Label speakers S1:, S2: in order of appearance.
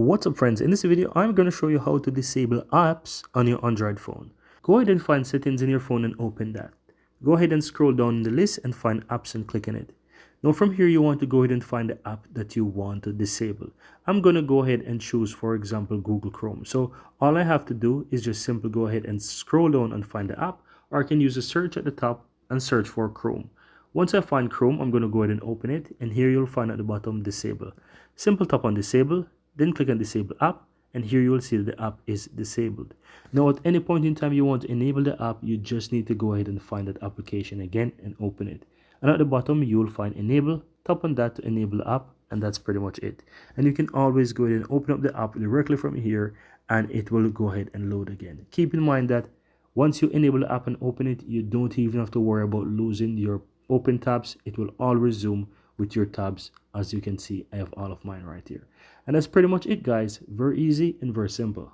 S1: What's up friends, in this video I'm going to show you how to disable apps on your Android phone. Go ahead and find settings in your phone and open that. Go ahead and scroll down in the list and find apps and click on it. Now from here you want to go ahead and find the app that you want to disable. I'm going to go ahead and choose, for example, Google Chrome. So all I have to do is just simply go ahead and scroll down and find the app, or I can use the search at the top and search for Chrome. Once I find Chrome, I'm going to go ahead and open it, and here you'll find at the bottom disable. Simple tap on disable, then click on disable app, and here you will see that the app is disabled. Now at any point in time you want to enable the app, you just need to go ahead and find that application again and open it. And at the bottom you will find enable, tap on that to enable the app, and that's pretty much it. And you can always go ahead and open up the app directly from here and it will go ahead and load again. Keep in mind that once you enable the app and open it, you don't even have to worry about losing your open tabs. It will all resume with your tabs. As you can see, I have all of mine right here. And that's pretty much it, guys. Very easy and very simple.